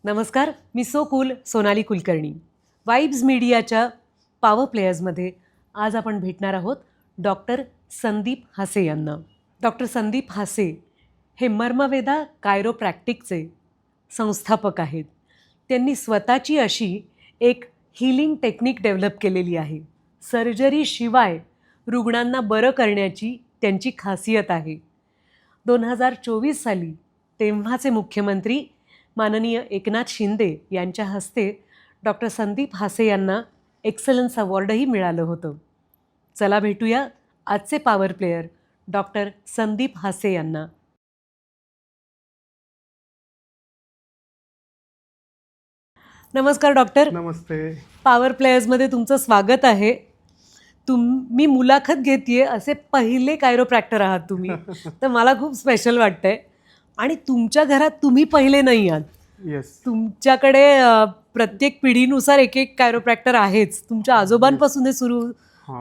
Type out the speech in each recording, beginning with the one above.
नमस्कार, मी so cool Sonali Kulkarni. Vibes मीडियाच्या पॉवर प्लेयर्समध्ये आज आपण भेटणार आहोत डॉक्टर संदीप हासे यांना. डॉक्टर संदीप हासे हे मर्मवेदा कायरोप्रॅक्टिकचे संस्थापक आहेत. त्यांनी स्वतःची अशी एक हीलिंग टेक्निक डेव्हलप केलेली आहे. सर्जरीशिवाय रुग्णांना बरं करण्याची त्यांची खासियत आहे. 2024 साली तेव्हाचे मुख्यमंत्री माननीय एकनाथ शिंदे यांच्या हस्ते डॉक्टर संदीप हासे यांना एक्सलन्स अवॉर्डही मिळालं होतं. चला भेटूया आजचे पॉवर प्लेयर डॉक्टर संदीप हासे यांना. नमस्कार डॉक्टर. नमस्ते. पॉवर प्लेयर्समध्ये तुमचं स्वागत आहे. मी मुलाखत घेतेय असे पहिले कायरोप्रॅक्टर आहात तुम्ही, तर मला खूप स्पेशल वाटतंय. आणि तुमच्या घरात तुम्ही पहिले नाही आहात. येस. तुमच्याकडे प्रत्येक पिढीनुसार एक एक कायरोप्रॅक्टर आहेच. तुमच्या आजोबांपासून हे सुरू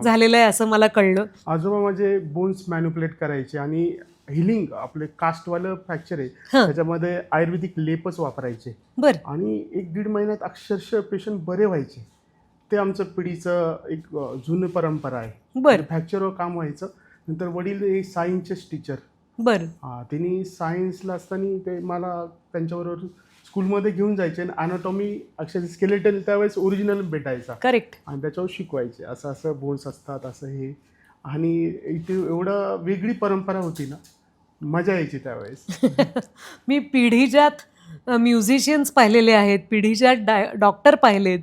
झालेलं आहे असं मला कळलं. आजोबा माझे बोन्स मॅन्युप्युलेट करायचे आणि हिलिंग आपले कास्टवालं फ्रॅक्चर आहे त्याच्यामध्ये आयुर्वेदिक लेपच वापरायचे. बरं. आणि 1-1.5 महिन्यात अक्षरशः पेशंट बरे व्हायचे. ते आमचं पिढीचं एक जुनं परंपरा आहे. बरं. फ्रॅक्चरवर काम व्हायचं. नंतर वडील हे सायन्सचेच टीचर. बरं. त्यांनी सायन्सला असताना ते मला त्यांच्याबरोबर स्कूलमध्ये घेऊन जायचे आणि अॅनाटॉमी अक्षर स्केलेटन त्यावेळेस ओरिजिनल भेटायचा. करेक्ट. आणि त्याच्यावर शिकवायचे असं असं बोन्स असतात असं हे. आणि इथे एवढं वेगळी परंपरा होती ना, मजा यायची त्यावेळेस. मी पिढीजात म्युझिशियन्स पाहिलेले आहेत, पिढीजात डॉक्टर पाहिलेत,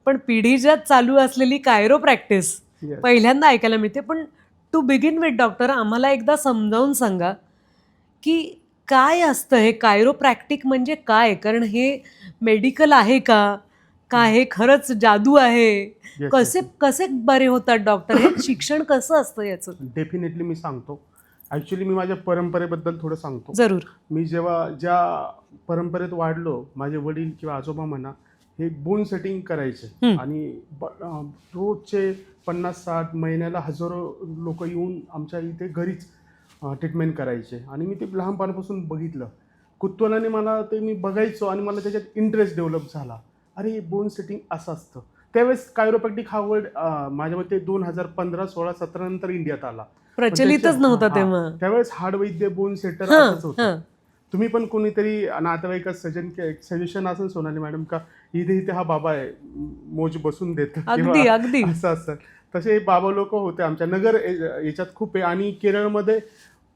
पण पिढीजात चालू असलेली कायरोप्रॅक्टिस पहिल्यांदा ऐकायला मिळते. पण टू बिगिन विथ डॉक्टर, आम्हाला एकदा समजावून सांगा की काय असतं हे कायरोप्रॅक्टिक म्हणजे काय? कारण हे मेडिकल आहे का हे खरंच जादू आहे? कसे बरे होतात डॉक्टर? हे शिक्षण कसं असतं याचं? डेफिनेटली मी सांगतो. ॲक्च्युली मी माझ्या परंपरेबद्दल थोडं सांगतो. जरूर. मी जेव्हा ज्या परंपरेत वाढलो, माझे वडील किंवा आजोबा म्हणा, हे बोन सेटिंग करायचे आणि रोजचे 50-60 महिन्याला हजारो लोक येऊन आमच्या इथे घरीच ट्रीटमेंट करायचे. आणि मी ते लहानपणापासून बघितलं. कुतूहलाने मला ते मी बघायचो आणि मला त्याच्यात इंटरेस्ट डेव्हलप झाला. अरे बोन सेटिंग असं असतं. त्यावेळेस कायरोप्रॅक्टिक हा वर्ड माझ्या मते 2015, 16, 17 नंतर इंडियात आला. प्रचलितच नव्हता तेव्हा. त्यावेळेस हाडवैद्य बोन सेटर असंच होतं. तुम्ही पण कोणीतरी नातेवाईकात सजेशन असेल सोनाली मॅडम का इथे हा बाबा आहे, मोज बसून देत अगदी असं असं. तसे बाबा लोक होते आमच्या नगर याच्यात खूप आहे. आणि केरळमध्ये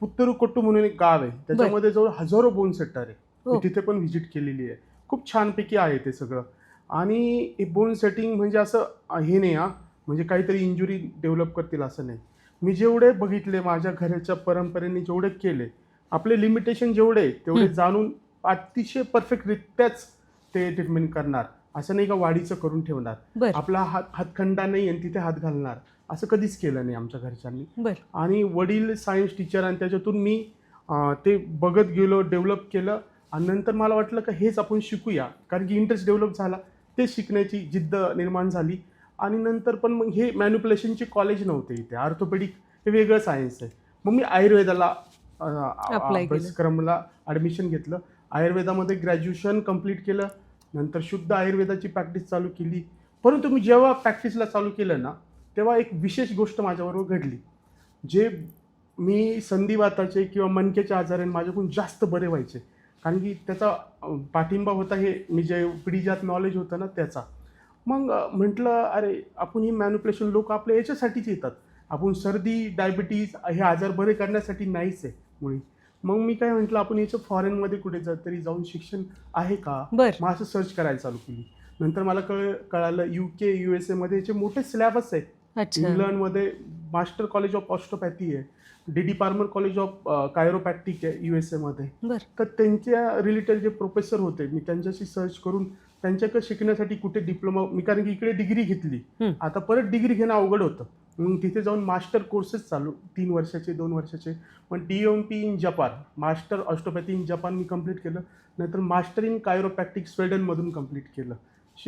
पुत्तुरुकोट्टू म्हणून एक गाव आहे, त्याच्यामध्ये जवळ हजारो बोन सेटर आहे. तिथे पण व्हिजिट केलेली आहे. खूप छानपैकी आहे ते सगळं. आणि हे बोन सेटिंग म्हणजे असं हे नाही म्हणजे काहीतरी इंजुरी डेव्हलप करतील असं नाही. मी जेवढे बघितले माझ्या घराच्या परंपरेने जेवढे केले, आपले लिमिटेशन जेवढे तेवढे जाणून अतिशय परफेक्टरित्याच ते ट्रीटमेंट करणार. असं नाही का वाढीचं करून ठेवणार, आपला हातखंडा नाही आणि तिथे हात घालणार, असं कधीच केलं नाही आमच्या घरच्यांनी. आणि वडील सायन्स टीचर आणि त्याच्यातून मी ते बघत गेलो, डेव्हलप केलं. आणि नंतर मला वाटलं का हेच आपण शिकूया, कारण की इंटरेस्ट डेव्हलप झाला, ते शिकण्याची जिद्द निर्माण झाली. आणि नंतर पण मग हे मॅन्युप्युलेशनचे कॉलेज नव्हते इथे, ऑर्थोपेडिक हे वेगळं सायन्स आहे. मग मी आयुर्वेदाला अभ्यासक्रमाला ॲडमिशन घेतलं. आयुर्वेदामध्ये ग्रॅज्युएशन कंप्लीट केलं. नंतर शुद्ध आयुर्वेदाची प्रॅक्टिस चालू केली. परंतु मी जेव्हा प्रॅक्टिसला चालू केलं ना, तेव्हा एक विशेष गोष्ट माझ्याबरोबर घडली. जे मी संधिवाताचे किंवा मणक्याचे आजार माझ्याकडून जास्त बरे व्हायचे, कारण की त्याचा पाठिंबा होता हे मी जे पिढीजात नॉलेज होतं ना त्याचा. मग म्हटलं अरे आपण ही मॅन्युप्युलेशन लोक आपल्या याच्यासाठीच येतात, आपण सर्दी डायबिटीज हे आजार बरे करण्यासाठी नाहीच आहे मुळी. मग मी काय म्हटलं आपण याचं फॉरेनमध्ये कुठे तरी जाऊन शिक्षण आहे का, मग असं सर्च करायला चालू केली. नंतर मला कळालं UK USA मध्ये याचे मोठे सिलेबस आहे. इंग्लंडमध्ये मास्टर कॉलेज ऑफ ऑस्टोपॅथी आहे, DD पार्मर कॉलेज ऑफ कायरोप्रॅक्टिक आहे USA मध्ये. तर त्यांच्या रिलेटेड जे प्रोफेसर होते मी त्यांच्याशी सर्च करून त्यांच्याकडे शिकण्यासाठी कुठे डिप्लोमा, मी कारण की इकडे डिग्री घेतली, आता परत डिग्री घेणं अवघड होतं. मग तिथे जाऊन मास्टर कोर्सेस चालू 3 वर्षाचे 2 वर्षाचे. पण DOMP in Japan, master osteopathy in Japan मी कंप्लीट केलं. नंतर मास्टर इन कायरोप्रॅक्टिक स्वीडनमधून कंप्लीट केलं.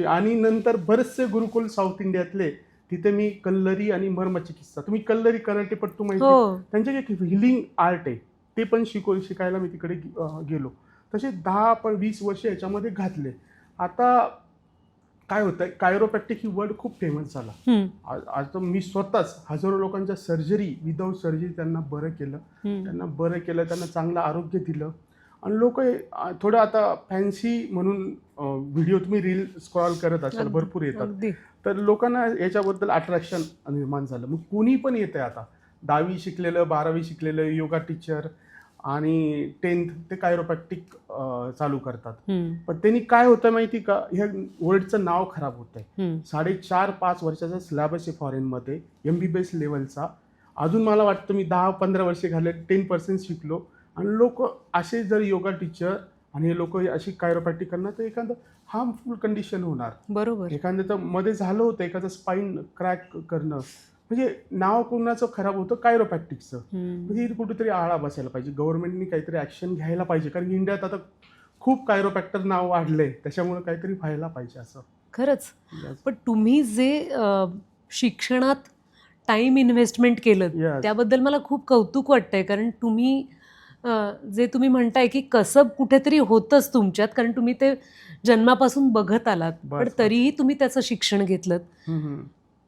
आणि नंतर बरेचसे गुरुकुल साऊथ इंडियातले, तिथे मी कल्लरी आणि मर्मचिकित्सा, तुम्ही कल्लरी कराटेपट्टू माहिती, त्यांचे एक हिलिंग आर्ट आहे ते पण शिकायला मी तिकडे गेलो. तसे 10-20 वर्ष याच्यामध्ये घातले. आता काय होतंय, कायरोप्रॅक्टिक ही वर्ड खूप फेमस झाला. आज तर मी स्वतःच हजारो लोकांच्या सर्जरी विदाऊट सर्जरी त्यांना बरं केलं, त्यांना चांगलं आरोग्य दिलं. आणि लोक थोडं आता फॅन्सी म्हणून व्हिडिओ तुम्ही रील स्क्रॉल करत असाल, भरपूर येतात, तर लोकांना याच्याबद्दल अट्रॅक्शन निर्माण झालं. मग कोणी पण येतंय आता, 10वी शिकलेलं, 12वी शिकलेलं, योगा टीचर आणि 10th ते कायरोप्रॅक्टिक चालू करतात. पण त्यांनी काय होतं माहिती का, ह्या वर्ल्डचं नाव खराब होत आहे. 4.5-5 वर्षाचा सिलेबस आहे फॉरेनमध्ये MBBS लेवलचा. अजून मला वाटतं मी 10-15 वर्षे घाले 10% शिकलो. आणि लोक असे जर योगा टीचर आणि हे लोक अशी कायरोप्रॅक्टिक करणार तर एखादं हार्मफुल कंडिशन होणार. बरोबर. एखादं तर मध्ये झालं होतं, एखादं स्पाईन क्रॅक करणं, म्हणजे नाव कोणाचं खराब होतं, कायरोप्रॅक्टिकचं. म्हणजे कुठेतरी आळा बसायला पाहिजे, गव्हर्नमेंटनी काहीतरी ॲक्शन घ्यायला पाहिजे. कारण इंडियात आता खूप कायरोप्रॅक्टर नाव वाढलंय, त्याच्यामुळे काहीतरी व्हायला पाहिजे असं. खरंच. पण तुम्ही जे शिक्षणात टाइम इन्व्हेस्टमेंट केलं त्याबद्दल मला खूप कौतुक वाटतंय. कारण तुम्ही जे तुम्ही म्हणताय की कसब कुठेतरी होतंच तुमच्यात, कारण तुम्ही ते जन्मापासून बघत आलात, पण तरीही तुम्ही त्याचं शिक्षण घेतलं,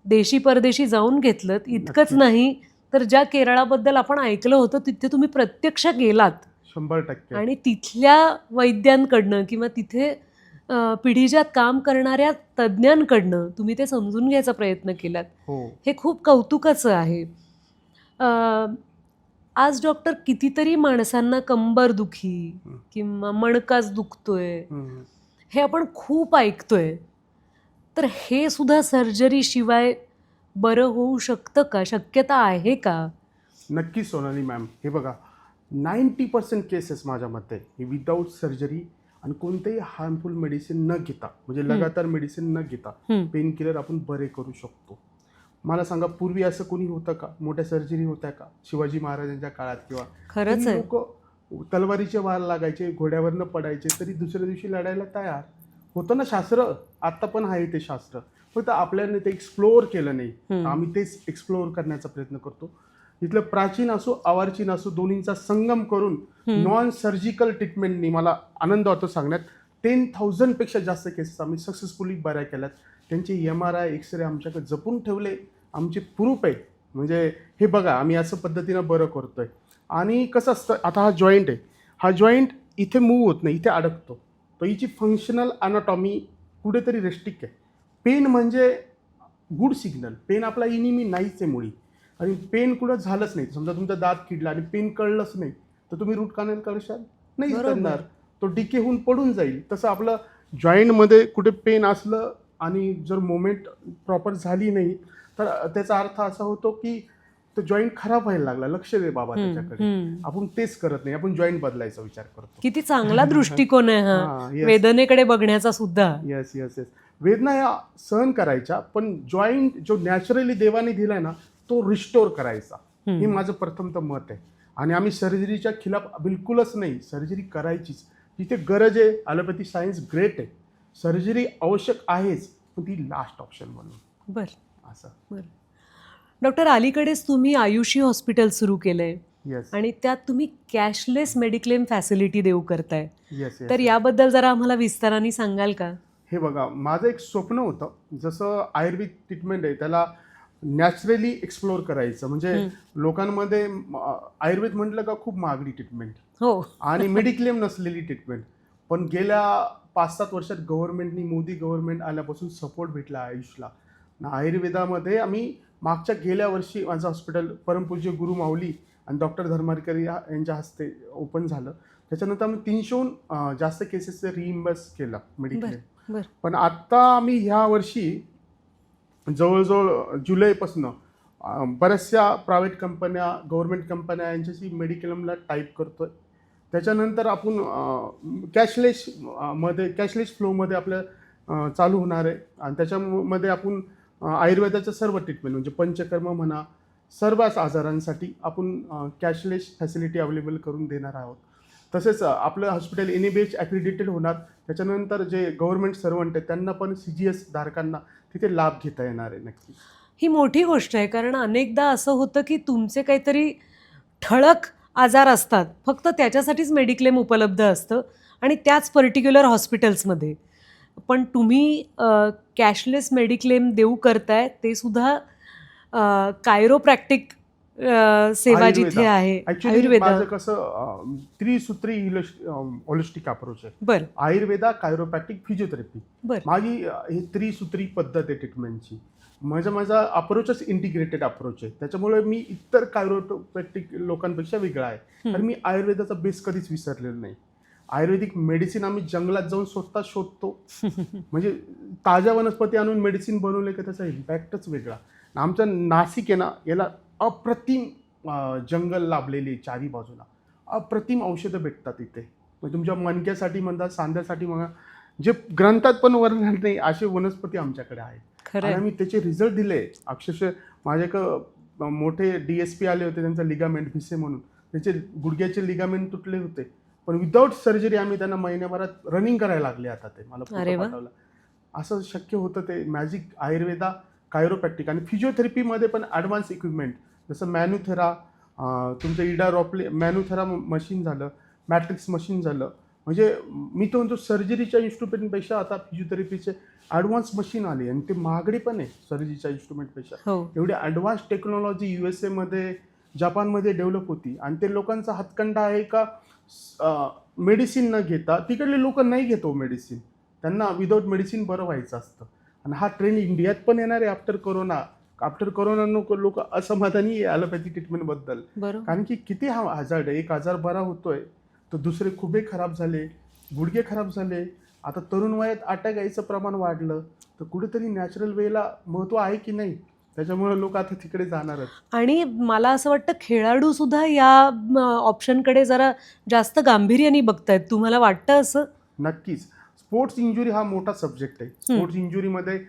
देशी परदेशी जाऊन घेतलं. इतकंच नाही तर ज्या केरळाबद्दल आपण ऐकलं होतं तिथे तुम्ही प्रत्यक्ष गेलात 100%. आणि तिथल्या वैद्यांकडनं किंवा तिथे पिढीजात काम करणाऱ्या तज्ज्ञांकडनं तुम्ही ते समजून घ्यायचा प्रयत्न केलात. हे खूप कौतुकाचं आहे. आज डॉक्टर कितीतरी माणसांना कंबरदुखी किंवा मणकाच दुखतोय हे आपण खूप ऐकतोय. तर हे सुद्धा सर्जरी शिवाय बरं होऊ शकतं का? शक्यता आहे का? नक्की सोनाली मॅम. हे बघा, 90% केसेस माझ्या मते हे विदाऊट सर्जरी आणि कोणतेही हार्मफुल मेडिसिन न घेता, म्हणजे लगातार मेडिसिन न घेता पेन किलर आपण बरे करू शकतो. मला सांगा, पूर्वी असं कोणी होतं का? मोठ्या सर्जरी होत्या का शिवाजी महाराजांच्या काळात? किंवा खरंच लोक तलवारीचे वार लागायचे, घोड्यावरनं पडायचे, तरी दुसऱ्या दिवशी लढायला तयार होतं ना. शास्त्र आत्ता पण आहे ते शास्त्र, फक्त आपल्याने ते एक्सप्लोअर केलं नाही. आम्ही तेच एक्सप्लोअर करण्याचा प्रयत्न करतो. इथलं प्राचीन असो अर्वाचीन असो, दोन्हींचा संगम करून नॉन सर्जिकल ट्रीटमेंटनी मला आनंद होतो सांगण्यात 10,000 पेक्षा जास्त केसेस आम्ही सक्सेसफुली बऱ्या केल्यात. त्यांचे MRI एक्सरे आमच्याकडे जपून ठेवले, आमचे प्रूफ आहे. म्हणजे हे बघा, आम्ही असं पद्धतीनं बरं करतोय. आणि कसं असतं, आता हा जॉईंट आहे, हा जॉईंट इथे मूव्ह होत नाही, इथे अडकतो. तर हिची फंक्शनल अनाटॉमी कुठेतरी रेस्ट्रिक्ट आहे. पेन म्हणजे गुड सिग्नल. पेन आपला इनिमी नाहीच आहे मुळी. आणि पेन कुठं झालंच नाही, समजा तुमचा दात किडला आणि पेन कळलंच नाही तर तुम्ही रूट कॅनल करशाल नाही करणार, तो डिके होऊन पडून जाईल. तसं आपलं जॉईंटमध्ये कुठे पेन असलं आणि जर मोमेंट प्रॉपर झाली नाही तर त्याचा अर्थ असा होतो की तो जॉईंट खराब व्हायला लागला. लक्ष दे बाबा त्याच्याकडे. आपण तेच करत नाही, आपण जॉईंट बदलायचा विचार करतो. किती चांगला दृष्टिकोन आहे हा वेदनेकडे बघण्याचा सुद्धा. Yes yes yes. वेदना या सहन करायच्या, पण जॉईंट जो नॅचरली देवाने दिलाय ना तो रिस्टोर करायचा. हे माझं प्रथमतः मत आहे. आणि आम्ही सर्जरीच्या खिलाफ बिलकुलच नाही, सर्जरी करायचीच जिथे गरज आहे. ॲलोपॅथी सायन्स ग्रेट आहे, सर्जरी आवश्यक आहेच, पण ती लास्ट ऑप्शन म्हणून. बरं असं. बरं. डॉक्टर, अलीकडेच तुम्ही आयुषी हॉस्पिटल सुरू केलंय आणि त्यात तुम्ही कॅशलेस मेडिक्लेम फॅसिलिटी देऊ करताय. तर याबद्दल जरा आम्हाला विस्ताराने सांगाल का? हे बघा, माझं एक स्वप्न होतं, जसं आयुर्वेद ट्रीटमेंट आहे त्याला नॅचरली एक्सप्लोअर करायचं. म्हणजे लोकांमध्ये आयुर्वेद म्हटलं का खूप महागडी ट्रीटमेंट हो आणि मेडिक्लेम नसलेली ट्रीटमेंट. पण गेल्या 5-7 वर्षात गव्हर्नमेंटनी, मोदी गव्हर्नमेंट आल्यापासून सपोर्ट भेटला आयुषला. आयुर्वेदामध्ये आम्ही मागच्या गेल्या वर्षी माझं हॉस्पिटल परमपूज्य गुरु माऊली आणि डॉक्टर धर्मारकर यांच्या हस्ते ओपन झालं. त्याच्यानंतर आम्ही 300हून जास्त केसेसचं रिइम्बर्स केलं मेडिक्लेम. पण आत्ता आम्ही ह्या वर्षी जवळजवळ जुलैपासून बऱ्याचशा प्रायव्हेट कंपन्या, गव्हर्नमेंट कंपन्या यांच्याशी मेडिक्लेमला टाईप करतोय. त्याच्यानंतर आपण कॅशलेस फ्लोमध्ये आपलं चालू होणार आहे. आणि त्याच्यामध्ये आपण आयुर्वेदाचं सर्व ट्रीटमेंट म्हणजे पंचकर्म म्हणा, सर्वच आजारांसाठी आपण कॅशलेस फॅसिलिटी अवेलेबल करून देणार आहोत. तसेच आपलं हॉस्पिटल NABH ॲक्रिडिटेड होणार. त्याच्यानंतर जे गव्हर्नमेंट सर्वंट आहेत त्यांना पण CGS धारकांना तिथे लाभ घेता येणार आहे. नक्की ही मोठी गोष्ट आहे, कारण अनेकदा असं होतं की तुमचे काहीतरी ठळक आजार असतात, फक्त त्याच्यासाठीच मेडिक्लेम उपलब्ध असतं आणि त्याच पर्टिक्युलर हॉस्पिटल्समध्ये. पण तुम्ही कॅशलेस मेडिक्लेम देऊ करताय ते सुद्धा कायरोप्रॅक्टिक सेवा जिथे आहे, ऍक्च्युली आयुर्वेदा. माझं कसं त्रिसूत्री होलिस्टिक अप्रोच आहे. बरं आयुर्वेदा, कायरोप्रॅक्टिक, फिजिओथेरपी. बरं माझी ही त्रिसूत्री पद्धत आहे ट्रीटमेंटची. माझा अप्रोचच इंटिग्रेटेड अप्रोच आहे. त्याच्यामुळे मी इतर कायरोप्रॅक्टिक लोकांपेक्षा वेगळा आहे. कारण मी आयुर्वेदाचा बेस कधीच विसरलेला नाही. आयुर्वेदिक मेडिसिन आम्ही जंगलात जाऊन स्वतः शोधतो. म्हणजे ताज्या वनस्पती आणून मेडिसिन बनवले की त्याचा इम्पॅक्टच वेगळा. आमच्या नाशिक आहे ना, याला अप्रतिम जंगल लाभलेली आहे चारी बाजूला. अप्रतिम औषधं भेटतात इथे. म्हणजे तुमच्या मणक्यासाठी म्हणा, सांध्यासाठी म्हणा, जे ग्रंथात पण वर्णन नाही असे वनस्पती आमच्याकडे आहेत. खरं आणि आहे. आम्ही त्याचे रिझल्ट दिले. अक्षरशः माझे मोठे DSP आले होते, त्यांचा लिगामेंट भिसे म्हणून, त्याचे गुडघ्याचे लिगामेंट तुटले होते, पण विदाऊट सर्जरी आम्ही त्यांना महिन्याभरात रनिंग करायला लागले. आता ते मला अरे फोटो वा. पाठवला. असं शक्य होतं ते मॅजिक. आयुर्वेदा, कायरोप्रॅक्टिक आणि फिजिओथेरपीमध्ये पण ॲडव्हान्स इक्विपमेंट जसं मॅन्युथेरा, तुमचं इडारॉप्ले मॅन्युथेरा मशीन झालं, मॅट्रिक्स मशीन झालं. म्हणजे मी तो म्हणतो सर्जरीच्या इन्स्ट्रुमेंटपेक्षा आता फिजिओथेरपीचे ॲडव्हान्स मशीन आली आणि ते महागडी पण आहे सर्जरीच्या इन्स्ट्रुमेंटपेक्षा. हो एवढी ॲडव्हान्स टेक्नॉलॉजी USA मध्ये, जपानमध्ये डेव्हलप होती. आणि ते लोकांचा हातखंडा आहे का मेडिसिन न घेता, तिकडले लोक नाही घेतो मेडिसिन, त्यांना विदाऊट मेडिसिन बरं व्हायचं असतं. आणि हा ट्रेंड इंडियात पण येणार आहे आफ्टर कोरोना. लोक असमाधानी आहे ॲलोपॅथी ट्रीटमेंटबद्दल. बरोबर. कारण की किती हा हजार्ड आहे. एक आजार बरा होतोय तर दुसरे खुबे खराब झाले, गुडघे खराब झाले. आता तरुण वयात अटॅक यायचं प्रमाण वाढलं. तर कुठेतरी नॅचरल वेला महत्त्व आहे की नाही, त्याच्यामुळे लोक आता तिकडे जाणारच. आणि मला असं वाटतं खेळाडू सुद्धा या ऑप्शनकडे जरा जास्त गांभीर्याने बघतायत. तुम्हाला वाटतं असं? नक्कीच. स्पोर्ट्स इंजुरी हा मोठा सब्जेक्ट आहे. स्पोर्ट्स इंजुरीमध्ये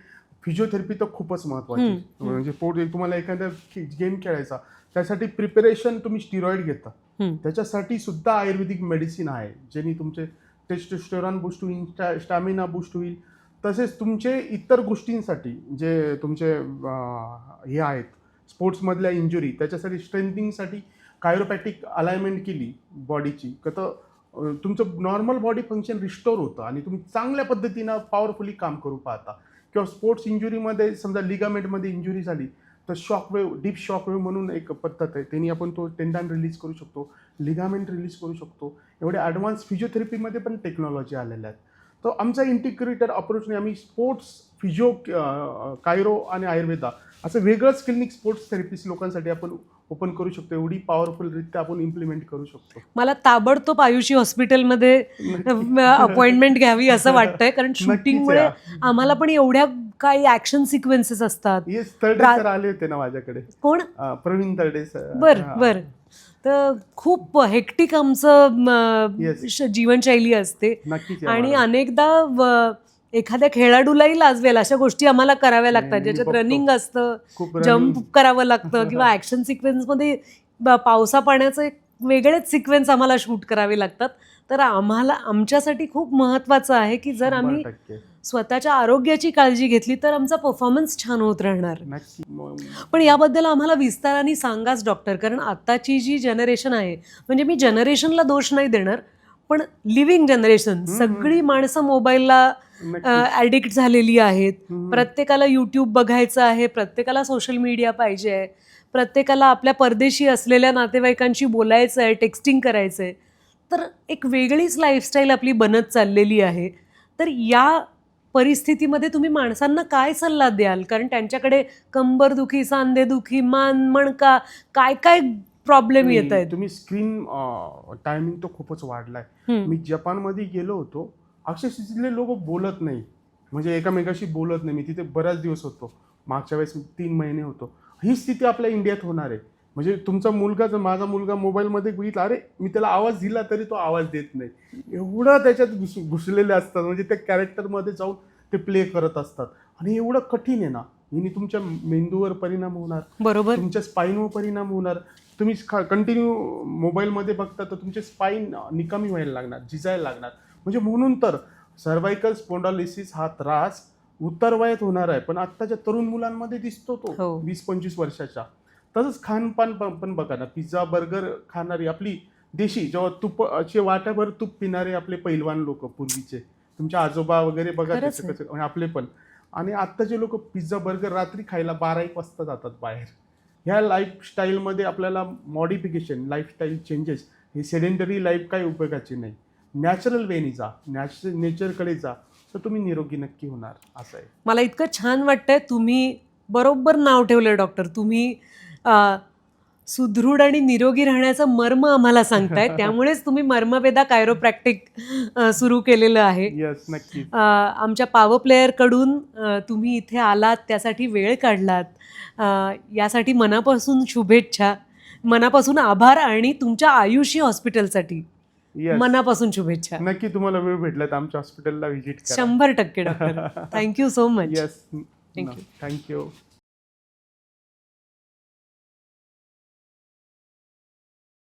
फिजिओथेरपी तर खूपच महत्त्वाची. म्हणजे तुम्हाला एखादा गेम खेळायचा, त्यासाठी प्रिपरेशन तुम्ही स्टिरॉइड घेता, त्याच्यासाठी सुद्धा आयुर्वेदिक मेडिसिन आहे, ज्यांनी तुमचे टेस्टोस्टेरॉन बूस्ट होईल, स्टॅमिना बूस्ट होईल. तसेच तुमचे इतर गोष्टींसाठी जे तुमचे हे आहेत स्पोर्ट्समधल्या इंजुरी, त्याच्यासाठी स्ट्रेंथनिंगसाठी कायरोप्रॅक्टिक अलाइनमेंट केली बॉडीची तर तुमचं नॉर्मल बॉडी फंक्शन रिस्टोर होतं आणि तुम्ही चांगल्या पद्धतीनं पॉवरफुली काम करू पाहता. किंवा स्पोर्ट्स इंजुरीमध्ये समजा लिगामेंटमध्ये इंजुरी झाली तर शॉकवेव्ह, डीप शॉकवेव्ह म्हणून एक पद्धत आहे, त्यांनी आपण तो टेंडन रिलीज करू शकतो, लिगामेंट रिलीज करू शकतो. एवढे ॲडव्हान्स फिजिओथेरपीमध्ये पण टेक्नॉलॉजी आलेल्या आहेत. तर आमचा इंटिग्रेटेड अप्रोचने आम्ही स्पोर्ट्स, फिजिओ, कायरो आणि आयुर्वेदा असं वेगळंच क्लिनिक स्पोर्ट्स थेरपिस्ट लोकांसाठी आपण ओपन करू शकतो. एवढी पॉवरफुलरित्या आपण इम्प्लिमेंट करू शकतो. मला ताबडतोब आयुषी हॉस्पिटलमध्ये अपॉइंटमेंट घ्यावी असं वाटतंय, कारण शूटिंगमुळे आम्हाला पण एवढ्या काही ऍक्शन सिक्वेन्सेस असतात. येस, तरडे सर आले होते ना माझ्याकडे. कोण? प्रवीण तरडे सर. बर. तर खूप हेक्टिक आमचं जीवनशैली असते. नक्कीच. आणि अनेकदा एखाद्या खेळाडूलाही लाजवेल अशा गोष्टी आम्हाला कराव्या लागतात, ज्याच्यात रनिंग असतं, जम्प करावं लागतं, किंवा ऍक्शन सिक्वेन्समध्ये पावसा पाण्याचं एक वेगळेच सिक्वेन्स आम्हाला शूट करावे लागतात. तर आमच्यासाठी खूप महत्त्वाचं आहे की जर आम्ही स्वतःच्या आरोग्याची काळजी घेतली तर आमचा परफॉर्मन्स छान होत राहणार. पण याबद्दल आम्हाला विस्ताराने सांगाच डॉक्टर, कारण आताची जी जनरेशन आहे, म्हणजे मी जनरेशनला दोष नाही देणार, पण लिव्हिंग जनरेशन, सगळी माणसं मोबाईलला ॲडिक्ट झालेली आहेत. प्रत्येकाला यूट्यूब बघायचं आहे, प्रत्येकाला सोशल मीडिया पाहिजे आहे, प्रत्येकाला आपल्या परदेशी असलेल्या नातेवाईकांशी बोलायचं आहे, टेक्स्टिंग करायचं आहे. तर एक वेगळीच लाईफस्टाईल आपली बनत चाललेली आहे. तर या परिस्थितीमध्ये तुम्ही माणसांना काय सल्ला द्याल? कारण त्यांच्याकडे कंबरदुखी, सांधेदुखी, मणका, काय काय प्रॉब्लेम येत आहेत. तुम्ही स्क्रीन टायमिंग तो खूपच वाढलाय. मी जपानमध्ये गेलो होतो, अक्षरशः तिथले लोक बोलत नाही, म्हणजे एकमेकाशी बोलत नाही. मी तिथे बऱ्याच दिवस होतो, मागच्या वेळेस 3 महिने होतो. ही स्थिती आपल्या इंडियात होणार आहे. म्हणजे तुमचा मुलगा, जर माझा मुलगा मोबाईलमध्ये बघितला, अरे मी त्याला आवाज दिला तरी तो आवाज देत नाही. एवढं त्याच्यात घुसलेले असतात, म्हणजे त्या कॅरेक्टरमध्ये जाऊन ते प्ले करत असतात. आणि एवढं कठीण आहे ना, याने तुमच्या मेंदूवर परिणाम होणार, बरोबर, तुमच्या स्पाईनवर परिणाम होणार. तुम्ही कंटिन्यू मोबाईलमध्ये बघता तर तुमचे स्पाईन निकामी व्हायला लागणार, झिजायला लागणार. म्हणजे म्हणून तर सर्वायकल स्पॉन्डायलिसिस हा त्रास उत्तर वयात होणार आहे, पण आत्ताच्या तरुण मुलांमध्ये दिसतो तो 20-25 वर्षाच्या. तसंच खानपान पण बघा ना, पिझ्झा, बर्गर खाणारी आपली देशी जेव्हा तुपाचे वाटाभर तूप पिणारे आपले पैलवान लोक पूर्वीचे, तुमचे आजोबा वगैरे बघा खरंच त्याचं कसं, आणि आपले पण. आणि आत्ताचे लोक पिझ्झा बर्गर रात्री खायला 12-1 वाजता जातात बाहेर. ह्या लाईफस्टाईलमध्ये आपल्याला मॉडिफिकेशन, लाईफस्टाईल चेंजेस, हे सेडेंटरी लाईफ काही उपयोगाची नाही. नॅचरल वेनी जा, नेचरकडे जा, तर तुम्ही निरोगी नक्की होणार. असं आहे. मला इतकं छान वाटतंय, तुम्ही बरोबर नाव ठेवलं डॉक्टर. तुम्ही सुदृढ आणि निरोगी राहण्याचं मर्म आम्हाला सांगताय. त्यामुळेच तुम्ही मर्मवेदा कायरोप्रॅक्टिक सुरू केलेलं आहे. येस, नक्की. आमच्या पॉवर प्लेअरकडून तुम्ही इथे आलात, त्यासाठी वेळ काढलात, यासाठी मनापासून शुभेच्छा, मनापासून आभार, आणि तुमच्या आयुषी हॉस्पिटलसाठी येस, मनापासून शुभेच्छा. नक्की. तुम्हाला वेळ भेटला तर आमच्या हॉस्पिटलला व्हिजिट करा. 100% doctor. Thank you so much. Yes, Thank you. Thank you.